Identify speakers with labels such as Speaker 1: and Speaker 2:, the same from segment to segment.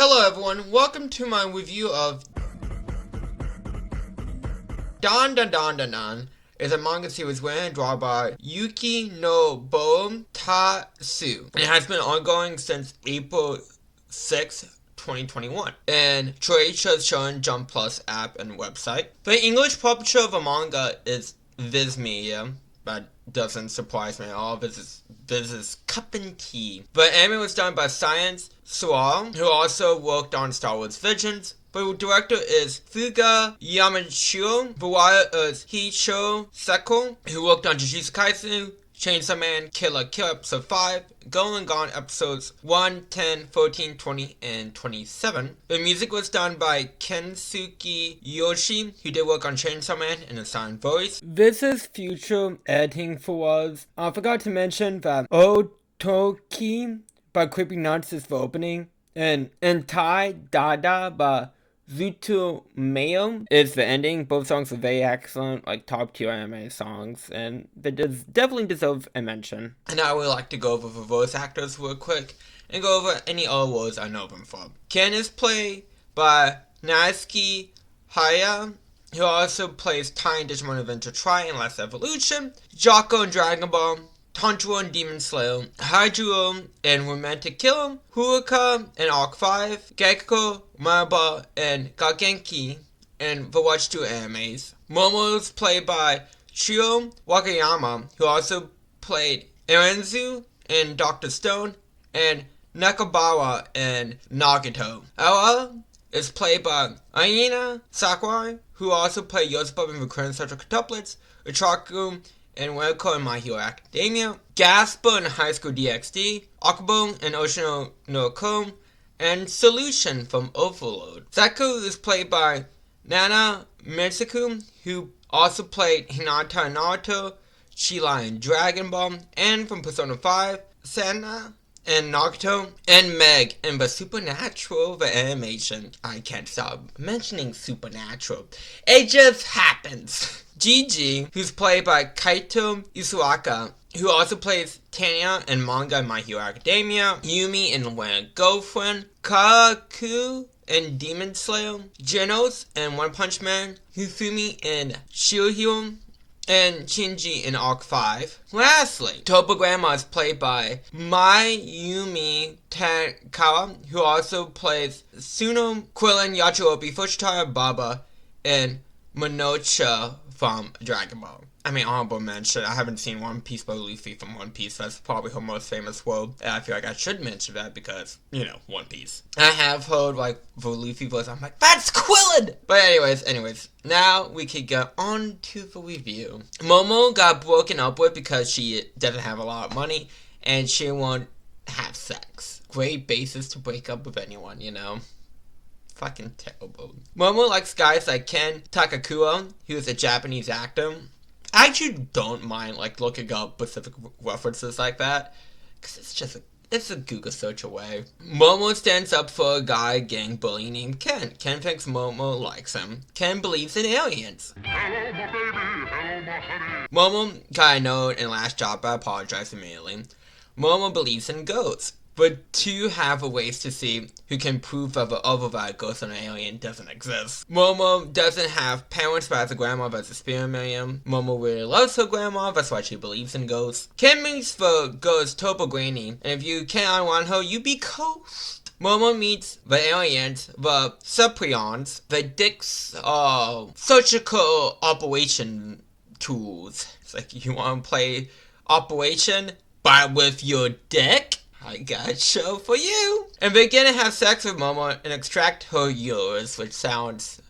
Speaker 1: Hello everyone, welcome to my review of Dandadan. Is a manga series written and drawn by Yuki Nobuo Tatsu. It has been ongoing since April 6th, 2021. And Shueisha's Shonen Jump Plus app and website. The English publisher of the manga is Viz Media. That doesn't surprise me at all. This is cup and tea. The anime was done by Science Sual, who also worked on Star Wars Visions. The director is Fuga Yamashiro. The writer is Hicho Seko, who worked on Jujutsu Kaisen, Chainsaw Man, Killer Kill Episode 5, Going Gone Episodes 1, 10, 14, 20, and 27. The music was done by Kensuke Yoshi, who did work on Chainsaw Man in a silent voice. This is future editing for us. I forgot to mention that Otoki by Creepy Nuts is the opening, and Tai Dada by Zuto Mayo is the ending. Both songs are very excellent, like top tier anime songs, and they definitely deserve a mention. And I would like to go over the voice actors real quick and go over any other roles I know them from. Ken is played by Natsuki Haya, who also plays Tai in Digimon Adventure Tri and Last Evolution, Jocko in Dragon Ball, Tanjiro in Demon Slayer, Hydro in Romantic Killer, Huruka in Arc 5, Gekko, Maraba, and Gagenki in the Watch 2 animes. Momo is played by Shio Wakayama, who also played Erenzu in Dr. Stone, and Nakabawa in Nagato. Ella is played by Aina Sakurai, who also played Yosebub in the current Central Quintuplets, Uchaku and Welko in My Hero Academia, Gaspa in High School DxD, Akubo in Ocean no Ko, and Solution from Overload. Saku is played by Nana Mitsuku, who also played Hinata in Naruto, Sheila in Dragon Ball, and from Persona 5, Sana in Naruto, and Meg in the Supernatural, the animation. I can't stop mentioning Supernatural. It just happens. Gigi, who's played by Kaito Isuaka, who also plays Tanya in manga in My Hero Academia, Yumi in When a Girlfriend, Kaku in Demon Slayer, Genos in One Punch Man, Hifumi in Shirohiro, and Shinji in Arc 5. Lastly, Topograndma is played by Mayumi Tanakawa, who also plays Suno, Krillin, Yachirobe, Fushitara, Baba, and Monocha from Dragon Ball. I mean, honorable mention, I haven't seen One Piece by Luffy from One Piece. That's probably her most famous world. And I feel like I should mention that because, One Piece. I have heard, the Luffy voice. I'm like, that's Krillin! But anyways, now we can get on to the review. Momo got broken up with because she doesn't have a lot of money and she won't have sex. Great basis to break up with anyone, Fucking terrible. Momo likes guys like Ken Takakura, who's a Japanese actor. I actually don't mind looking up specific references like that, because it's a Google search away. Momo stands up for a guy gang bully named Ken. Ken thinks Momo likes him. Ken believes in aliens. Hello, my baby. Hello, my honey. Momo got a note in last job, but I apologize immediately. Momo believes in ghosts. But two have a ways to see who can prove that the other that ghost and an alien doesn't exist. Momo doesn't have parents but has a grandma that's a spirit medium. Momo really loves her grandma, that's why she believes in ghosts. Ken meets the ghost Topo Granny, and if you can't unwind her, you be cursed. Momo meets the aliens, the Cyprians, the Dick's surgical operation tools. It's like, you want to play Operation, but with your dick? I got a show for you. And they begin to have sex with Momo and extract her yours, which sounds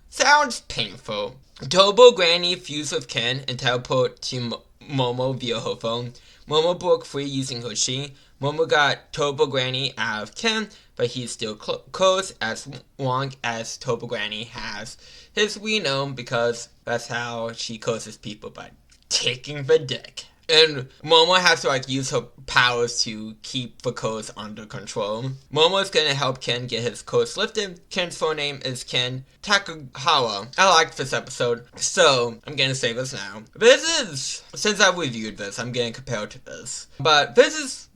Speaker 1: painful. Tobo Granny fused with Ken and teleport to Momo via her phone. Momo broke free using her chi. Momo got Tobo Granny out of Ken, but he's still close as long as Tobo Granny has his Reno, because that's how she closes people, by taking the dick. And Momo has to use her powers to keep the codes under control. Momo's gonna help Ken get his codes lifted. Ken's full name is Ken Takahawa. I liked this episode, so I'm gonna say this now. Since I reviewed this, I'm gonna compare it to this. But this is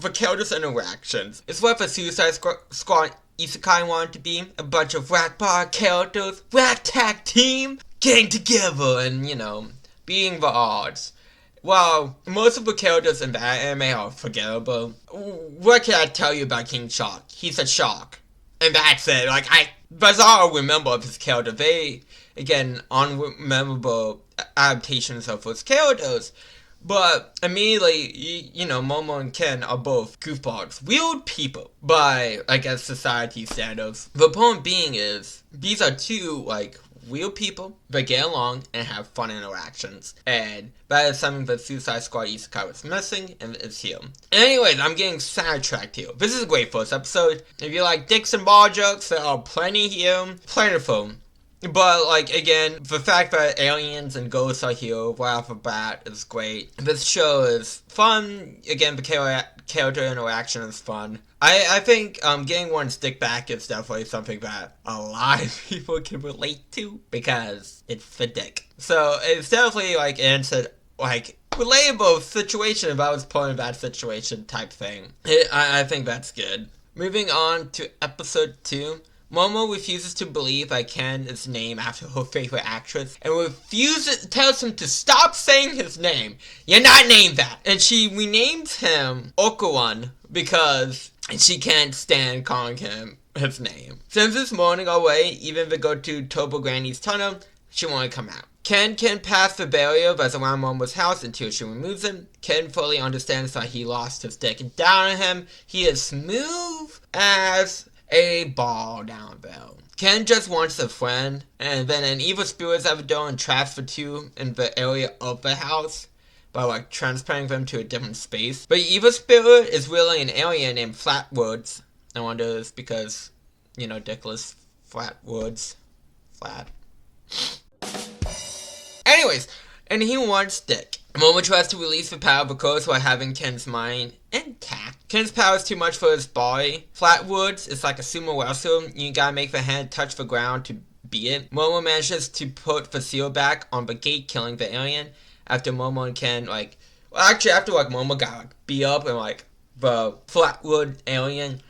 Speaker 1: for characters' interactions. It's what the Suicide Squad isekai wanted to be. A bunch of ragbar characters, ragtag team, getting together and, being the odds. Well, most of the characters in that anime are forgettable. What can I tell you about King Shark? He's a shark. And that's it. That's all I remember of his character. They, again, unmemorable adaptations of his characters. But immediately, Momo and Ken are both goofballs. Weird people by, I guess, society standards. The point being is, these are two, real people that get along and have fun interactions. And that is something that Suicide Squad Isekai was missing, and it's here. Anyways, I'm getting sidetracked here. This is a great first episode. If you like dicks and ball jokes, there are plenty here. Plentiful. But, again, the fact that aliens and ghosts are here right off the bat is great. This show is fun. Again, the character interaction is fun. I think getting one's dick back is definitely something that a lot of people can relate to because it's the dick. So it's definitely relatable situation if I was put in that situation type thing. I think that's good. Moving on to episode 2. Momo refuses to believe that Ken is named after her favorite actress and tells him to stop saying his name. You're not named that. And she renames him Okuwan because she can't stand calling him his name. Since this morning away, even if they go to Tobo Granny's tunnel, she won't come out. Ken can pass the barrier that's around Momo's house until she removes him. Ken fully understands that he lost his dick down on him. He is smooth as a ball down there. Ken just wants a friend, and then an evil spirit out the door and traps the two in the area of the house by transporting them to a different space. But the evil spirit is really an alien named Flatwoods. I wonder if it's because, Dickless Flatwoods. Flat. Anyways, and he wants Dick. Momo tries to release the power of the curse while having Ken's mind intact. Ken's power is too much for his body. Flatwoods is like a sumo wrestler. You gotta make the hand touch the ground to beat it. Momo manages to put the seal back on the gate, killing the alien. After Momo and Ken, after Momo got beat up and the Flatwood alien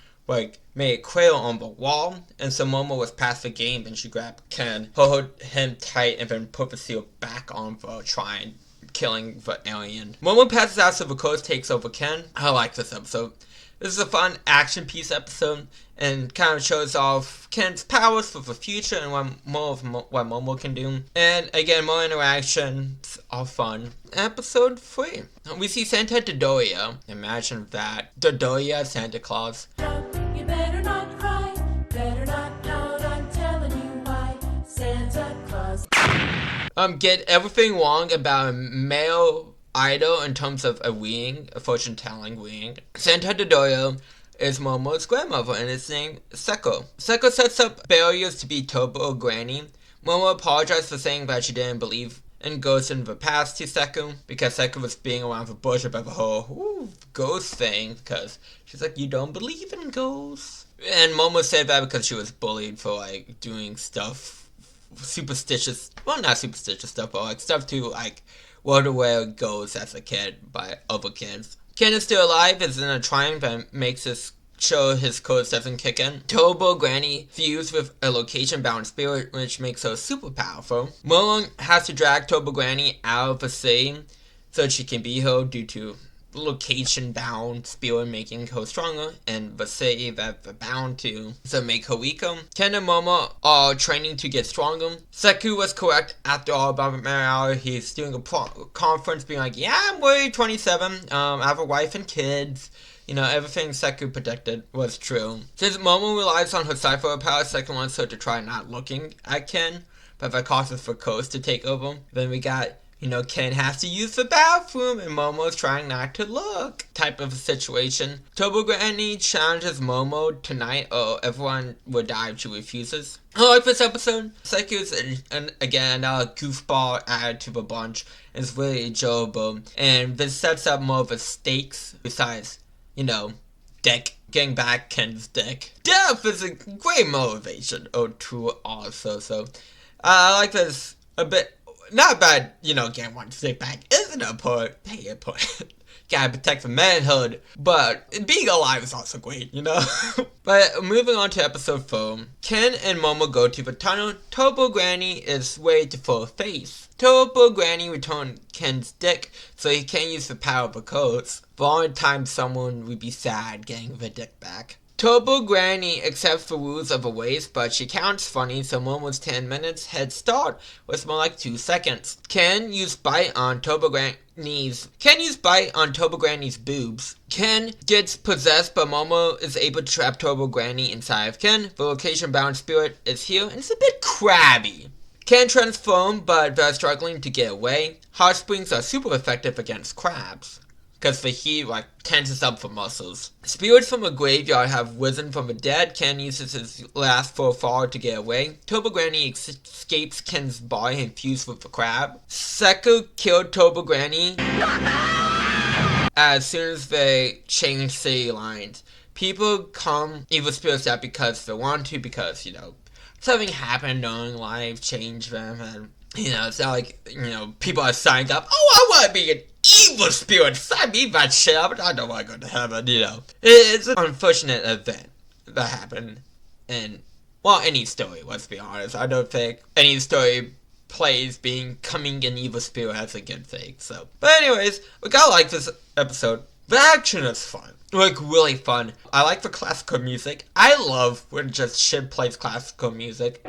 Speaker 1: made a cradle on the wall, and so Momo was past the game and she grabbed Ken, hold him tight, and then put the seal back on the shrine, killing the alien. Momo passes out so the curse takes over Ken. I like this episode. This is a fun action piece episode and kind of shows off Ken's powers for the future and what Momo can do. And again, more interactions are fun. Episode 3. We see Santa Dodoria. Imagine that. Dodoria, Santa Claus.
Speaker 2: You better not cry, better not pout, I'm telling you why, Santa Claus.
Speaker 1: Get everything wrong about a male idol in terms of a fortune-telling reading. Santa Dodoria is Momo's grandmother, and it's named Seko. Seko sets up barriers to be Tobo Granny. Momo apologized for saying that she didn't believe in ghosts in the past to Seko, because Seko was being around the bush about the whole ghost thing, because she's like, you don't believe in ghosts. And Momo said that because she was bullied for doing stuff, superstitious, well, not superstitious stuff, but stuff to word away ghosts as a kid by other kids. Ken is still alive, is in a triumph and makes his show his curse doesn't kick in. Tobo Granny fused with a location-bound spirit, which makes her super powerful. Momo has to drag Tobo Granny out of the city so she can be healed due to location-bound spirit making her stronger, and the city that they're bound to, so make her weaker. Ken and Momo are training to get stronger. Seku was correct after all about the matter. He's doing a conference being like, yeah, I'm worried 27, I have a wife and kids. Everything Seku predicted was true. Since Momo relies on her Cypher power, Seku wants her to try not looking at Ken, but that causes the coast to take over. Then we got Ken has to use the bathroom and Momo's trying not to look type of a situation. Tobo Granny challenges Momo tonight or everyone will die if she refuses. I like this episode. Seku's, again, another goofball added to the bunch. It's really enjoyable. And this sets up more of the stakes besides, dick. Getting back Ken's dick. Death is a great motivation to also. So, I like this a bit. Not bad, getting one stick back isn't important. Pay it point. gotta protect the manhood. But being alive is also great, you know? But moving on to episode 4. Ken and Momo go to the tunnel. Turbo Granny is ready to full face. Turbo Granny returned Ken's dick so he can't use the power of the codes. For the only time someone would be sad getting the dick back. Turbo Granny accepts the rules of the race, but she counts funny, so Momo's 10 minutes head start was more like 2 seconds. Ken used bite on Turbo Granny's boobs. Ken gets possessed, but Momo is able to trap Turbo Granny inside of Ken. The location-bound spirit is here, and it's a bit crabby. Ken transforms, but they're struggling to get away. Hot springs are super effective against crabs, because the heat tenses up the muscles. Spirits from a graveyard have risen from the dead. Ken uses his last full fall to get away. Turbo Granny escapes Ken's body infused with the crab. Seko killed Turbo Granny as soon as they change city lines. People come evil spirits out because they want to, because, something happened during life, changed them, and, it's not like, people are signed up, oh, I want to be an evil spirit, sign me that shit up, I don't want to go to heaven, It's an unfortunate event that happened in, any story, let's be honest. I don't think any story plays becoming an evil spirit as a good thing, so. But anyways, we gotta like this episode. The action is fun. Really fun. I like the classical music. I love when just shit plays classical music.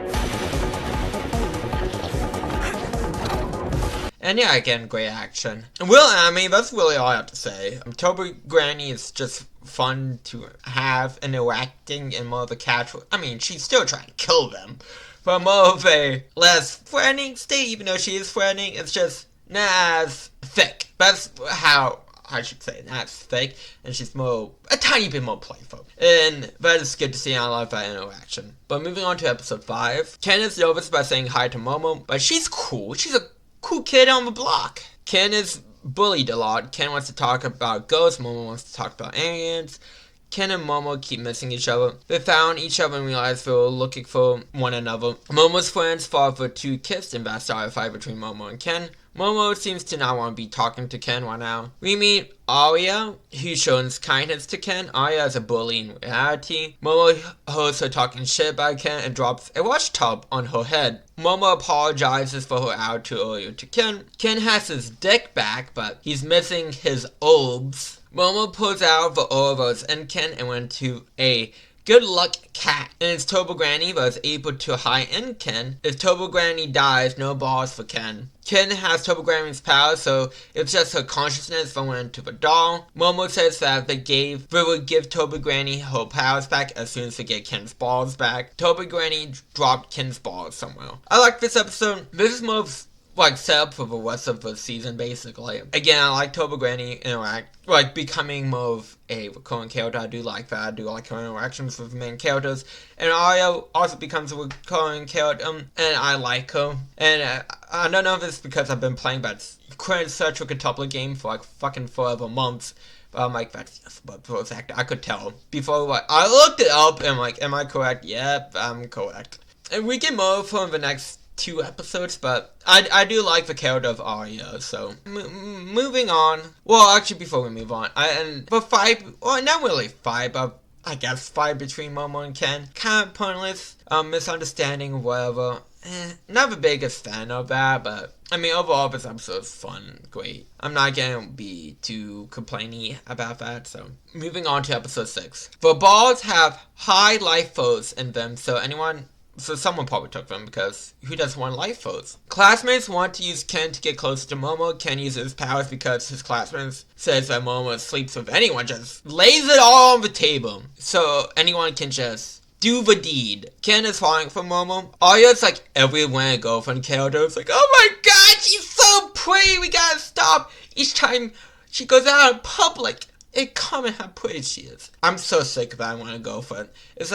Speaker 1: And yeah, again, great action. That's really all I have to say. Turbo Granny is just fun to have, interacting in more of a casual. She's still trying to kill them, but more of a less threatening state, even though she is threatening. It's just not as thick. That's how I should say, not thick, and she's a tiny bit more playful. And that is good to see. I love that interaction. But moving on to episode 5. Ken is nervous by saying hi to Momo, but she's cool. She's a cool kid on the block. Ken is bullied a lot. Ken wants to talk about ghosts. Momo wants to talk about aliens. Ken and Momo keep missing each other. They found each other and realized they were looking for one another. Momo's friends fought for 2 kisses, and that started a fight between Momo and Ken. Momo seems to not want to be talking to Ken right now. We meet Arya, who shows kindness to Ken. Arya is a bully in reality. Momo hears her talking shit about Ken and drops a wash tub on her head. Momo apologizes for her attitude earlier to Ken. Ken has his dick back, but he's missing his orbs. Momo pulls out the orbs and Ken and went to a good luck cat, and it's Turbo Granny was able to hide in Ken. If Turbo Granny dies, no balls for Ken. Ken has Turbo Granny's power, so it's just her consciousness that went into the doll. Momo says that they would give Turbo Granny her powers back as soon as they get Ken's balls back. Turbo Granny dropped Ken's balls somewhere. I like this episode. This is more of set up for the rest of the season, basically. Again, I like Turbo Granny becoming more of a recurring character. I do like that. I do like her interactions with the main characters. And Arya also becomes a recurring character, and I like her. And I don't know if it's because I've been playing that such a quintuplet game for fucking forever months. But I'm that's just what voice actor. I could tell. Before, I looked it up, and am I correct? Yep, I'm correct. And we get more from the next 2 episodes, but I do like the character of Arya, so moving on. Well, actually, before we move on, the fight, not really fight, but I guess fight between Momo and Ken, kind of pointless, misunderstanding, whatever. Not the biggest fan of that, but overall this episode is fun, great. I'm not gonna be too complaining about that, so. Moving on to episode 6. The balls have high life force in them, so someone probably took them, because who doesn't want life force? Classmates want to use Ken to get closer to Momo. Ken uses his powers because his classmates says that Momo sleeps with anyone, just lays it all on the table. So anyone can just do the deed. Ken is falling for Momo. Arya's every girlfriend character. It's oh my god, she's so pretty, we gotta stop. Each time she goes out in public, it comments how pretty she is. I'm so sick of that I want a girlfriend. It's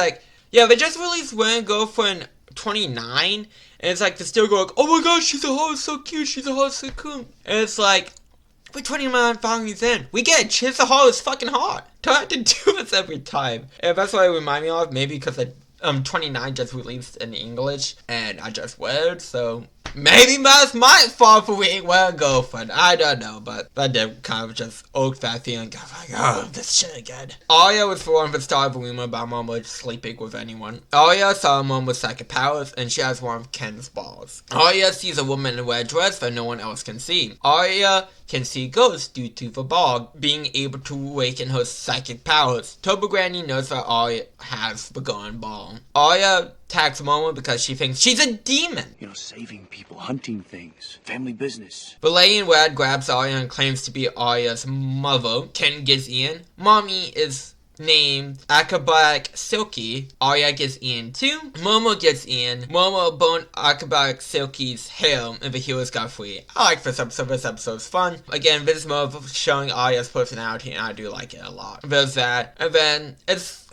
Speaker 1: yeah, they just released When Girlfriend 29, and it's they still go oh my gosh, she's a hoe, so cute, she's a hoe, so cool. And it's we're 29 volumes in. We get it, she's a hoe, is fucking hot. Don't have to do this every time. And that's what it reminded me of, maybe because 29 just released in English, and I just read, so maybe that's my fault for being with a girlfriend. I don't know, but that did kind of just old fat feeling. I was like, oh, this shit again. Arya was born with star of a rumor about Momo sleeping with anyone. Arya saw Momo's psychic powers, and she has one of Ken's balls. Arya sees a woman in a red dress that no one else can see. Arya can see ghosts due to the ball being able to awaken her psychic powers. Turbo Granny knows that Arya has the golden ball. Arya attacks Momo because she thinks she's a demon.
Speaker 3: You know, saving people, hunting things, family business.
Speaker 1: The lady in red grabs Arya and claims to be Arya's mother. Ken gets Ian. Mommy is named Acrobatic Silky. Arya gets Ian too. Momo gets Ian. Momo boned Acrobatic Silky's hair and the healers got free. I like this episode. This episode's fun. Again, this is more of showing Arya's personality, and I do like it a lot. There's that. And then that's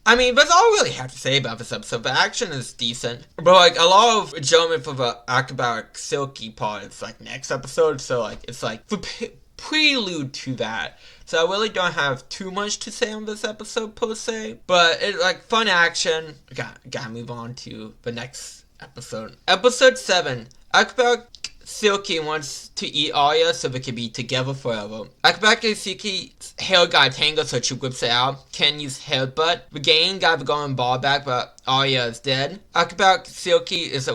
Speaker 1: all I really have to say about this episode. The action is decent, but like a lot of enjoyment for the Acrobatic Silky part is like next episode, so like it's like the prelude to that. So I really don't have too much to say on this episode per se, but it's like fun action. Gotta move on to the next episode. Episode 7. Acrobatic Silky wants to eat Arya so they can be together forever. Acrobatic Silky's hair got tangled, so she whips it out. Ken used headbutt. The gang got the golden ball back, but Arya is dead. Acrobatic Silky is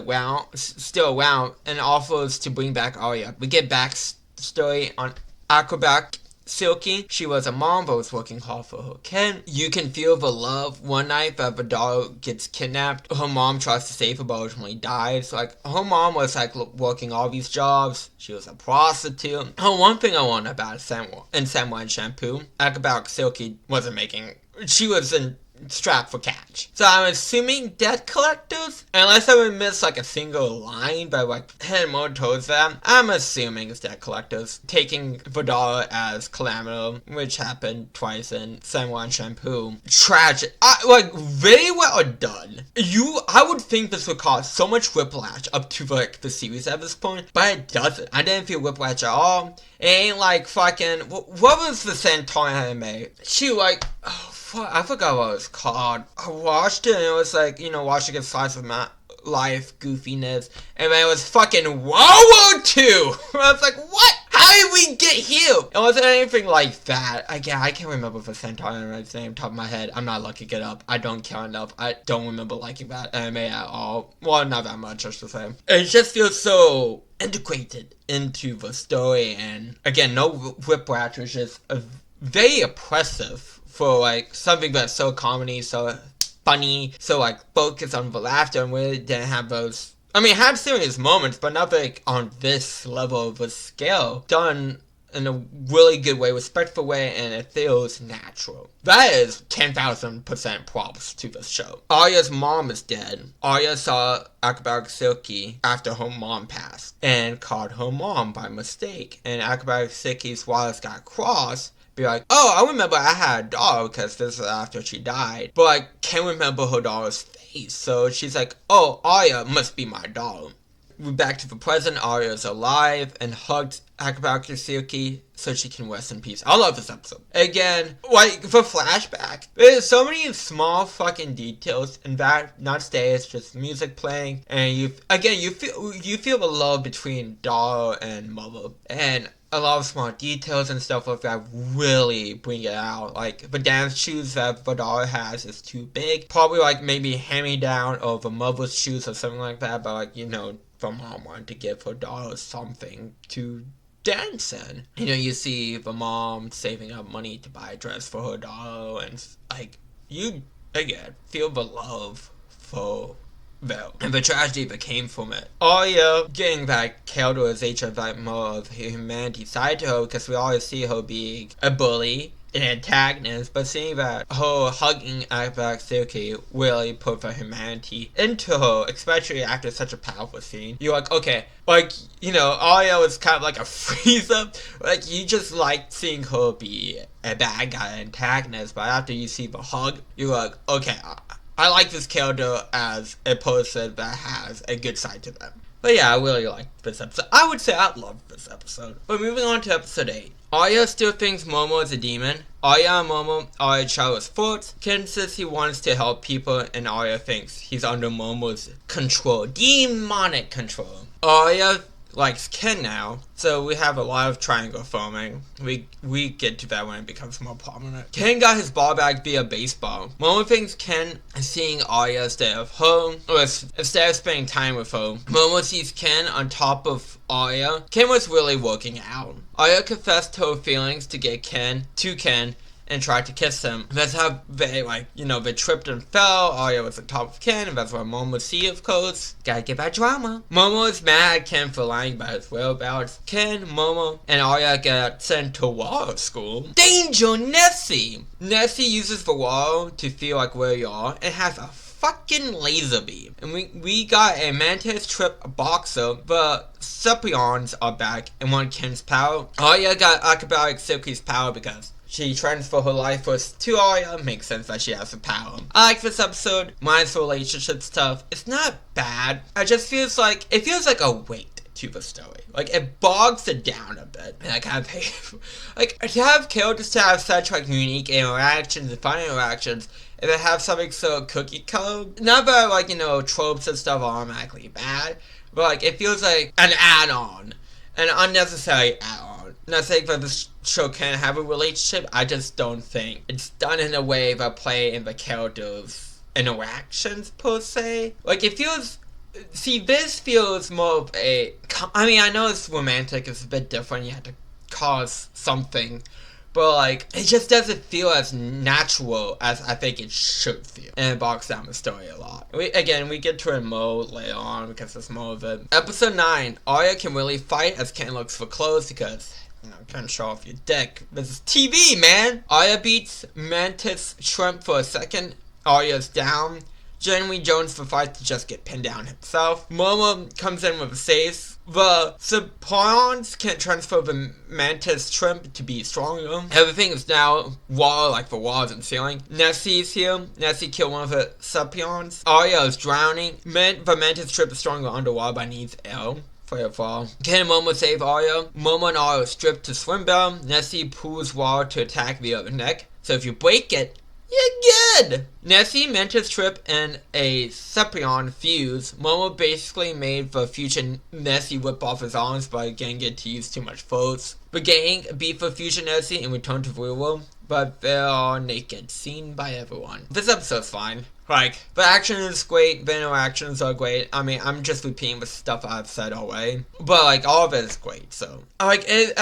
Speaker 1: still around, and offers to bring back Arya. We get backstory on Acrobatic Silky. She was a mom but was working hard for her kid. You can feel the love. One night that the daughter gets kidnapped, her mom tries to save her but ultimately dies. Like, her mom was like working all these jobs. She was a prostitute. One thing I want about Samuel and Shampoo, Acrobatic Silky wasn't making. She was strapped for catch. So I'm assuming debt collectors, unless I would miss like a single line by like heading more towards them. I'm assuming it's debt collectors taking Vidala as Calamity, which happened twice in Samuel and Shampoo. Tragic. Very well done. I would think this would cause so much whiplash up to like the series at this point, but it doesn't. I didn't feel whiplash at all. It ain't like fucking, what was the Centaur anime? She like, I forgot what it was called. I watched it and it was like, watching a slice of my life goofiness. And then it was fucking World War II! I was like, what? How did we get here? It wasn't anything like that. I can't remember the Centaur anime's name top of my head. I'm not looking it up. I don't care enough. I don't remember liking that anime at all. Well, not that much, I should say. It just feels so integrated into the story. And again, no whiplash. It's just very oppressive for like something that's so comedy, so funny, so like focused on the laughter, and really didn't have those. I mean, it had serious moments, but not like on this level of a scale. Done in a really good way, respectful way, and it feels natural. That is 10,000% props to this show. Arya's mom is dead. Arya saw Acrobatic Silky after her mom passed and called her mom by mistake. And Acrobatic Silky's wires got crossed. Be like, oh, I remember I had a doll because this is after she died, but I can't remember her doll's face. So she's like, oh, Arya must be my doll. We're back to the present. Arya's alive and hugged Acrobatic Silky so she can rest in peace. I love this episode. Again, like the flashback, there's so many small fucking details in that. Not stay, it's just music playing, and you feel the love between daughter and mother, and a lot of small details and stuff like that really bring it out. Like, the dance shoes that Vidala has is too big. Probably, like, maybe hand-me-down or the mother's shoes or something like that. But, like, the mom wanted to give her daughter something to dance in. You see the mom saving up money to buy a dress for her daughter. And, like, you, again, feel the love for though, and the tragedy that came from it. Arya getting that Keldo is HF more of humanity side to her, because we always see her being a bully, an antagonist, but seeing that her hugging Acrobatic Silky really put the humanity into her, especially after such a powerful scene. You're like, okay, like, Arya was kind of like a freeze-up. Like, you just like seeing her be a bad guy, antagonist, but after you see the hug, you're like, okay, I like this character as a person that has a good side to them. But yeah, I really like this episode. I would say I love this episode. But moving on to episode 8. Arya still thinks Momo is a demon. Arya and Momo are at Charlotte's fort. Ken says he wants to help people, and Arya thinks he's under Momo's control. Demonic control. Arya likes Ken now, so we have a lot of triangle forming. We get to that when it becomes more prominent. Ken got his ball back via baseball. Momo thinks Ken is seeing Arya instead of her, or instead of spending time with her. Momo sees Ken on top of Arya. Ken was really working out. Arya confessed her feelings to Ken, and tried to kiss him. That's how they, they tripped and fell. Arya was on top of Ken, and that's why Momo see, of course. Gotta get that drama. Momo is mad at Ken for lying about his whereabouts. Ken, Momo, and Arya get sent to Wall school. Danger, Nessie! Nessie uses the wall to feel like where you are, and has a fucking laser beam. And we got a Mantis Trip boxer. The Scipions are back and want Ken's power. Arya got acrobatic Silky's power because she transferred her life force to Arya. Makes sense that she has the power. I like this episode, minus the relationship stuff. It's not bad. It just feels like a weight to the story. Like, it bogs it down a bit. And I kind of hate like, to have characters to have such unique interactions and fun interactions, and they have something so cookie code. Not that tropes and stuff are automatically bad, but it feels like an add-on. An unnecessary add-on. Not saying that this show can have a relationship, I just don't think it's done in a way that play in the characters' interactions, per se. This feels more of a, I know it's romantic, it's a bit different, you have to cause something, but it just doesn't feel as natural as I think it should feel. And it bogs down the story a lot. We get to a mode later on because there's more of it. Episode 9, Arya can really fight as Ken looks for clothes because trying to show off your dick. This is TV, man! Arya beats Mantis Shrimp for a second. Arya's down. Jeremy Jones for fight to just get pinned down himself. Momo comes in with a save. The Scipions can't transfer the Mantis Shrimp to be stronger. Everything is now wall, like the walls and ceiling. Nessie's here. Nessie killed one of the Scipions. Arya is drowning. The Mantis Shrimp is stronger underwater but needs air. Firefall. Ken and Momo save Arya. Momo and Arya are stripped to swim better. Nessie pulls water to attack the other neck. So if you break it, you're good! Nessie, Mantis Trip, and a Scipion fuse. Momo basically made the future Nessie whip off his arms by getting it to use too much force. The gang beat the future Nessie and return to the real world, but they are naked, seen by everyone. This episode's fine. The action is great, the interactions are great. I'm just repeating the stuff I've said already. But, all of it is great, so. I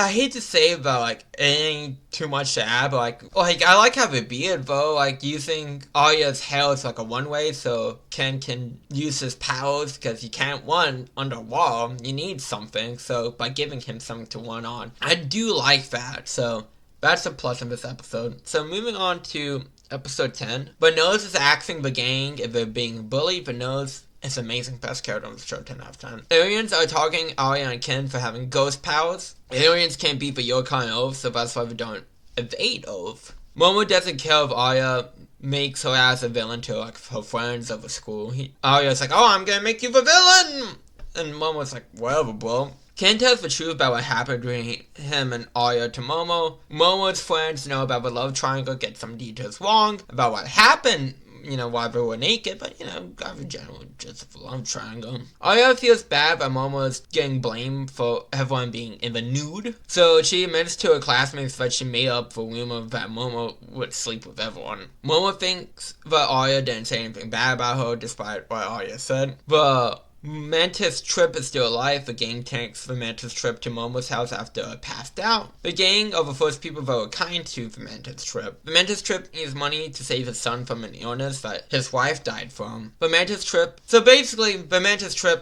Speaker 1: hate to say that, it ain't too much to add, but, I like how they beat it, though. Using Arya's hair is, a one-way, so Ken can use his powers, because he can't run underwater. You need something, so by giving him something to run on. I do like that, so that's a plus in this episode. So, moving on to Episode 10. Bernose is axing the gang if they're being bullied. Bernose is amazing, best character on the show, 10 out of 10. Aliens are targeting Arya and Ken for having ghost powers. Aliens can't beat the Yokon Oath, so that's why they don't evade Oath. Momo doesn't care if Arya makes her as a villain to her friends of the school. Arya's like, oh, I'm gonna make you the villain! And Momo's like, whatever, bro. Ken tells the truth about what happened between him and Arya to Momo. Momo's friends know about the love triangle, get some details wrong about what happened, while they were naked, but, got the general gist of the love triangle. Arya feels bad that Momo is getting blamed for everyone being in the nude, so she admits to her classmates that she made up for rumor that Momo would sleep with everyone. Momo thinks that Arya didn't say anything bad about her, despite what Arya said, but Mantis Trip is still alive. The gang takes the Mantis Trip to Momo's house after it passed out. The gang are the first people that were kind to the Mantis Trip. The Mantis Trip needs money to save his son from an illness that his wife died from. The Mantis Trip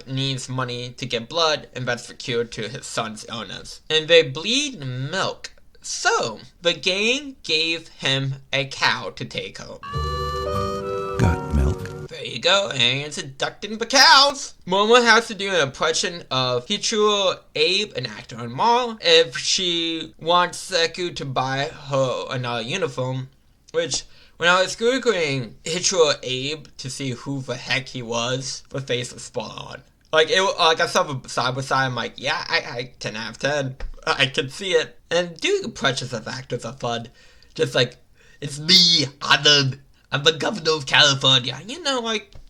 Speaker 1: needs money to get blood, and that's the cure to his son's illness. And they bleed milk. So, the gang gave him a cow to take home.
Speaker 3: Got milk.
Speaker 1: There you go, and it's abducting the cows. Momo has to do an impression of Hichiro Abe, an actor on Mall, if she wants Seku to buy her another uniform, which, when I was Googling Hichiro Abe to see who the heck he was, the face was spot on. I saw the side by side, I'm like, yeah, I 10 out of 10. I can see it. And doing impressions of actors are fun. Just it's me, Arnold. I'm the governor of California.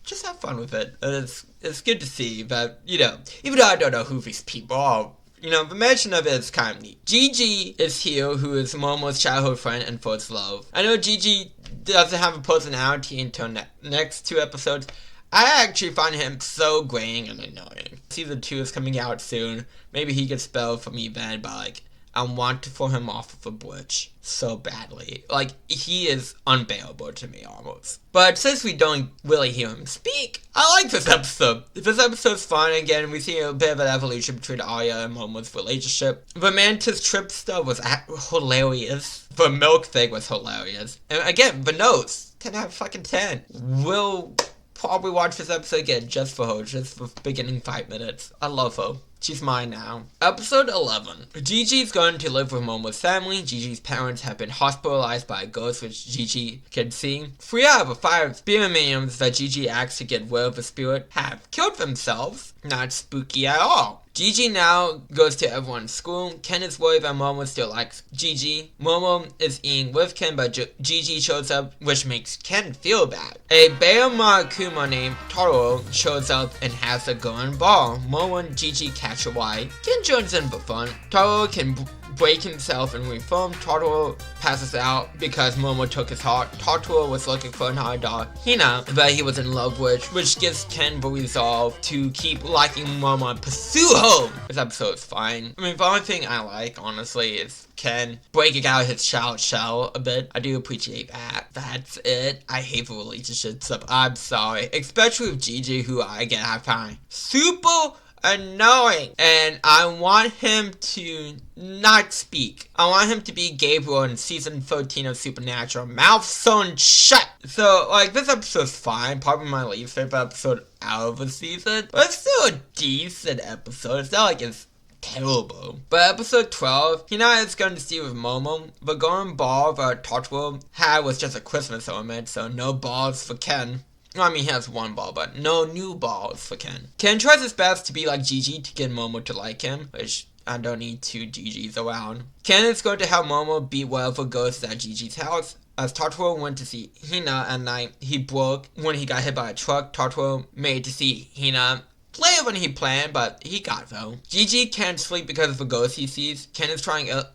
Speaker 1: just have fun with it. It's good to see that, even though I don't know who these people are, the mention of it is kind of neat. Gigi is here, who is Momo's childhood friend and first love. I know Gigi doesn't have a personality until next 2 episodes. I actually find him so grating and annoying. Season 2 is coming out soon. Maybe he gets spelled for me then, but I want to throw him off of a bridge so badly. He is unbearable to me almost. But since we don't really hear him speak, I like this episode. This episode's fun. Again, we see a bit of an evolution between Arya and Momo's relationship. The Mantis trip stuff was hilarious. The milk thing was hilarious. And again, the notes, 10 out of fucking 10. We'll probably watch this episode again just for her, just for the beginning 5 minutes. I love her. She's mine now. Episode 11. Gigi's going to live with Momo's family. Gigi's parents have been hospitalized by a ghost, which Gigi can see. 3 out of the 5 spirit mediums that Gigi acts to get rid of the spirit have killed themselves. Not spooky at all. Gigi now goes to everyone's school. Ken is worried that Momo still likes Gigi. Momo is eating with Ken, but Gigi shows up, which makes Ken feel bad. A bear Kuma named Taro shows up and has a gun ball. Momo and Gigi catch a ride. Ken joins in for fun. Taro can break himself and reform. Totoro passes out because Momo took his heart. Totoro was looking for another dog, Hina, that he was in love with, which gives Ken the resolve to keep liking Momo and pursue her. This episode is fine. I mean, the only thing I like, honestly, is Ken breaking out his child shell a bit. I do appreciate that. That's it. I hate the relationship stuff. I'm sorry. Especially with Gigi, who I find super annoying, and I want him to not speak. I want him to be Gabriel in season 13 of Supernatural. Mouth sewn shut. So, this episode's fine. Probably my least favorite episode out of the season, but it's still a decent episode. It's not like it's terrible. But episode 12, Hina is going to see with Momo. The golden ball that Totoro had was just a Christmas ornament, so no balls for Ken. I mean, he has 1 ball, but no new balls for Ken. Ken tries his best to be like Gigi to get Momo to like him, which I don't need 2 Gigis around. Ken is going to help Momo beat whatever ghosts at Gigi's house. As Totoro went to see Hina at night, he broke when he got hit by a truck. Totoro made to see Hina later than he planned, but he got though. Gigi can't sleep because of the ghost he sees. Ken is trying a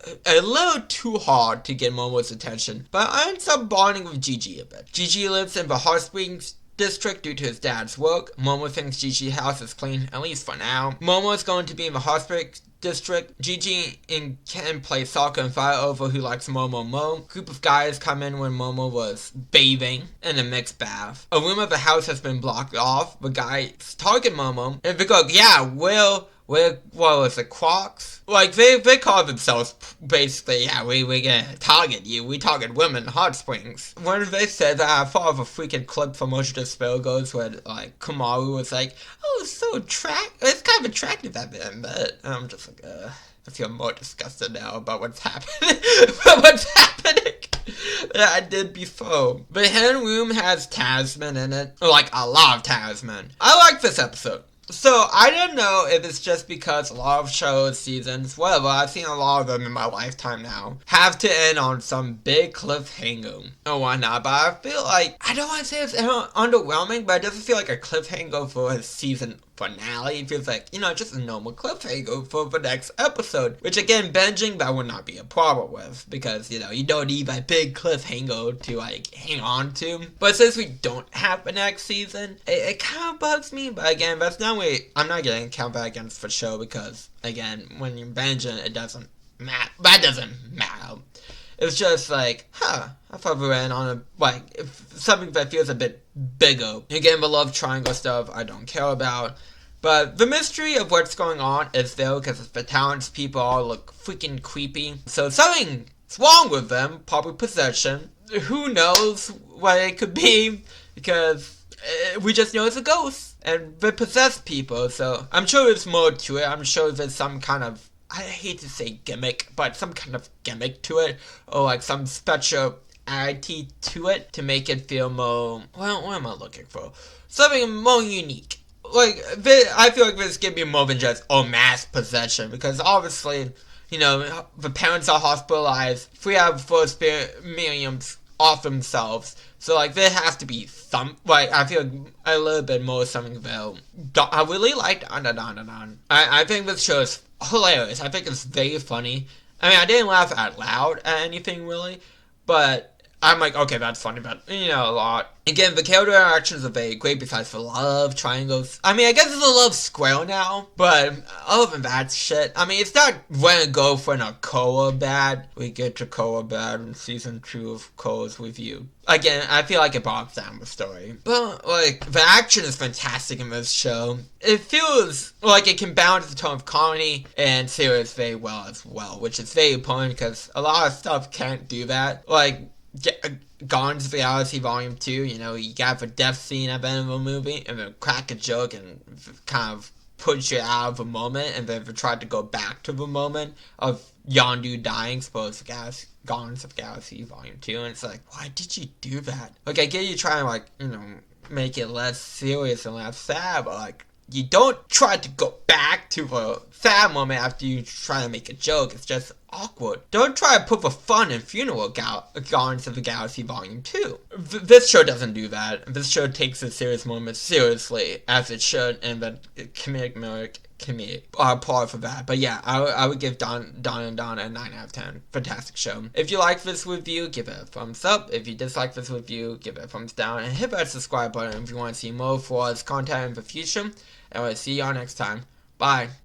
Speaker 1: little too hard to get Momo's attention, but ends up bonding with Gigi a bit. Gigi lives in the Hot Springs district due to his dad's work. Momo thinks Gigi's house is clean, at least for now. Momo is going to be in the Hot Springs district. Gigi and Ken play soccer and fight over who likes Momo more. Group of guys come in when Momo was bathing in a mixed bath. A room of the house has been blocked off. The guys target Momo, and they go, yeah, what was it, Crocs? They call themselves basically, yeah, we're gonna target you. We target women in Hot Springs. One of they said that I thought of a freaking clip from Mojo the Spell Goes where, Kumaru was like, oh, it's so it's kind of attractive at the end, but I'm just like, I feel more disgusted now about what's happening. That I did before. The hidden room has talisman in it. A lot of talisman. I like this episode. So, I don't know if it's just because a lot of shows, seasons, whatever, I've seen a lot of them in my lifetime now, have to end on some big cliffhanger or whatnot, but I feel like, I don't want to say it's underwhelming, but it doesn't feel like a cliffhanger for a season finale. It feels like, just a normal cliffhanger for the next episode, which again, binging, that would not be a problem with, because, you don't need a big cliffhanger to, hang on to. But since we don't have the next season, it kind of bugs me, but again, that's not way, I'm not getting count that against for show, because, again, when you're binging, it doesn't matter. That doesn't matter. It's just I thought we went on something that feels a bit bigger. Again, the love triangle stuff I don't care about. But the mystery of what's going on is there because the townspeople all look freaking creepy. So something's wrong with them, probably possession. Who knows what it could be, because we just know it's a ghost. And they possess people, so I'm sure there's more to it. I'm sure there's some kind of, I hate to say gimmick, but some kind of gimmick to it, or some special identity to it to make it feel more, what am I looking for? Something more unique. I feel like this could be more than just, mass possession, because obviously, the parents are hospitalized, 3 out of 4 spirit mediums off themselves. So, like, there has to be some, like, I feel like a little bit more something about. I really liked Dandadan. I think this show is hilarious. I think it's very funny. I mean, I didn't laugh out loud at anything, really, but I'm like, okay, that's funny, but, you know, a lot. Again, the character interactions are very great besides the love triangles. I mean, I guess it's a love square now, but other than that shit, I mean, it's not when a girlfriend or Koa bad. We get to Koa bad in season 2 of Koa's Review. Again, I feel like it bogs down the story. But, like, the action is fantastic in this show. It feels like it can balance the tone of comedy and serious very well as well, which is very important because a lot of stuff can't do that. Like, Guardians of the Galaxy Volume 2, you know, you got the death scene at the end of the movie, and then crack a joke and kind of push you out of the moment, and then they tried to go back to the moment of Yondu dying, suppose Guardians of the Galaxy Volume 2, and it's like, why did you do that? Like, I get you trying to, like, you know, make it less serious and less sad, but, like, you don't try to go back to the sad moment after you try to make a joke. It's just awkward. Don't try to put the fun in Funeral Guardians of the Galaxy Volume 2. This show doesn't do that. This show takes the serious moments seriously, as it should, and the comedic part for that. But yeah, I would give Dandadan a 9 out of 10. Fantastic show. If you like this review, give it a thumbs up. If you dislike this review, give it a thumbs down. And hit that subscribe button if you want to see more for us content in the future. And we'll see y'all next time. Bye.